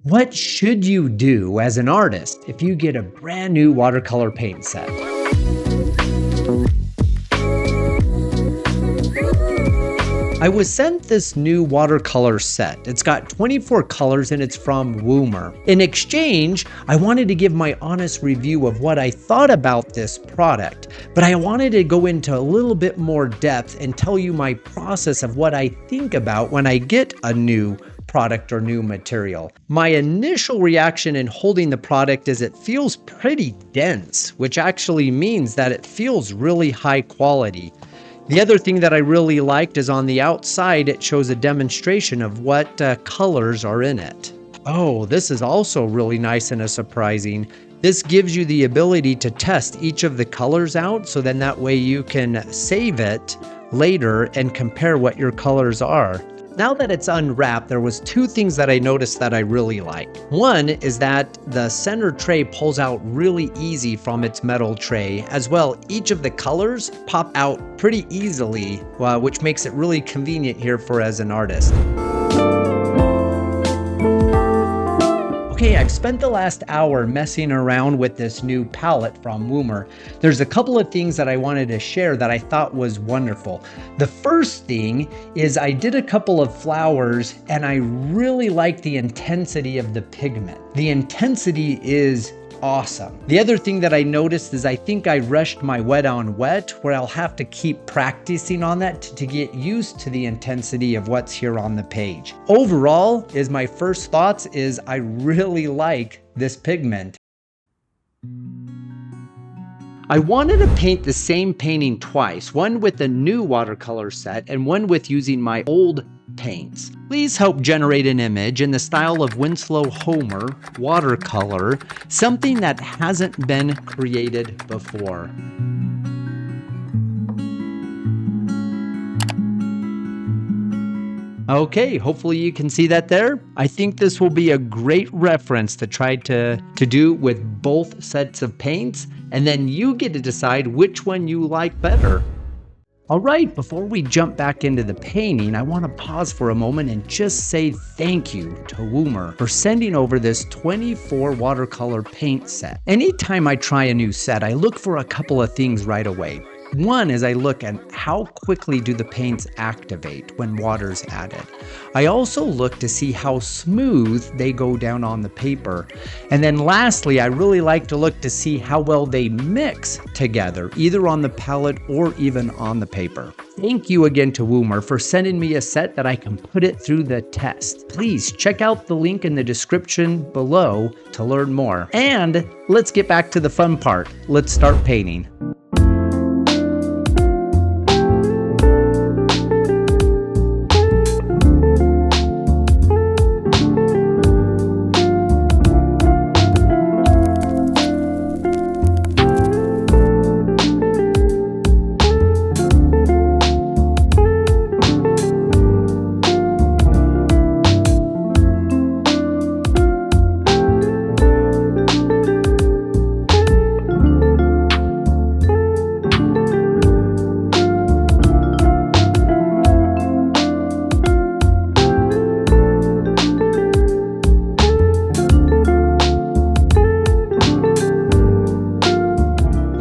What should you do as an artist if you get a brand new watercolor paint set? I was sent this new watercolor set. It's got 24 colors and it's from Woomer. In exchange, I wanted to give my honest review of what I thought about this product, but I wanted to go into a little bit more depth and tell you my process of what I think about when I get a new product or new material. My initial reaction in holding the product is it feels pretty dense, which actually means that it feels really high quality. The other thing that I really liked is on the outside, it shows a demonstration of what colors are in it. Oh, this is also really nice and surprising. This gives you the ability to test each of the colors out, so then that way you can save it later and compare what your colors are. Now that it's unwrapped, there was two things that I noticed that I really like. One is that the center tray pulls out really easy from its metal tray. As well, each of the colors pop out pretty easily, which makes it really convenient here for as an artist. Okay, I've spent the last hour messing around with this new palette from Woomer. There's a couple of things that I wanted to share that I thought was wonderful. The first thing is I did a couple of flowers and I really like the intensity of the pigment. The intensity is awesome. The other thing that I noticed is I think I rushed my wet on wet, where I'll have to keep practicing on that to get used to the intensity of what's here on the page. Overall, my first thoughts is I really like this pigment. I wanted to paint the same painting twice, one with the new watercolor set and one with using my old paints. Please help generate an image in the style of Winslow Homer watercolor, something that hasn't been created before. Okay, hopefully you can see that there. I think this will be a great reference to try to do with both sets of paints, and then you get to decide which one you like better. All right, before we jump back into the painting, I want to pause for a moment and just say thank you to Woomer for sending over this 24 watercolor paint set. Anytime I try a new set, I look for a couple of things right away. One is I look at how quickly do the paints activate when water's added. I also look to see how smooth they go down on the paper. And then lastly, I really like to look to see how well they mix together, either on the palette or even on the paper. Thank you again to Woomer for sending me a set that I can put it through the test. Please check out the link in the description below to learn more. And let's get back to the fun part. Let's start painting.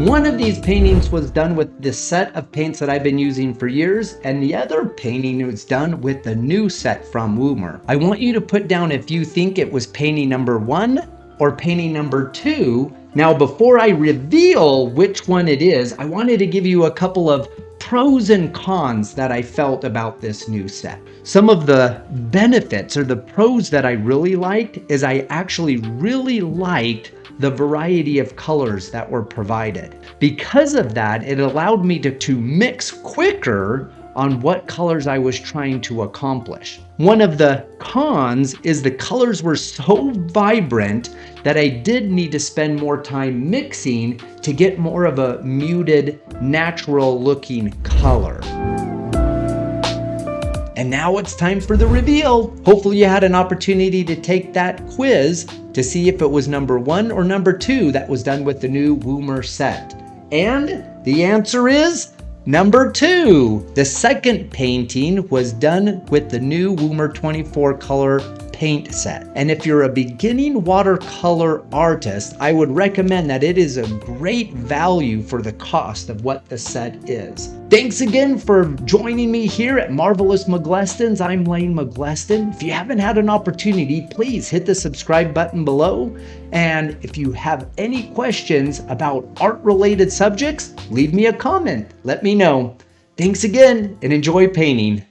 One of these paintings was done with the set of paints that I've been using for years, and the other painting was done with the new set from Woomer. I want you to put down if you think it was painting number 1 or painting number 2. Now, before I reveal which one it is, I wanted to give you a couple of pros and cons that I felt about this new set. Some of the benefits or the pros that I really liked is I actually really liked the variety of colors that were provided. Because of that, it allowed me to mix quicker on what colors I was trying to accomplish. One of the cons is the colors were so vibrant that I did need to spend more time mixing to get more of a muted, natural looking color. And now it's time for the reveal. Hopefully you had an opportunity to take that quiz to see if it was number 1 or number 2 that was done with the new Woomer set. And the answer is number 2. The second painting was done with the new Woomer 24 color paint set. And if you're a beginning watercolor artist, I would recommend that it is a great value for the cost of what the set is. Thanks again for joining me here at Marvelous McGleston's. I'm Lane McGleston. If you haven't had an opportunity, please hit the subscribe button below. And if you have any questions about art-related subjects, leave me a comment. Let me know. Thanks again and enjoy painting.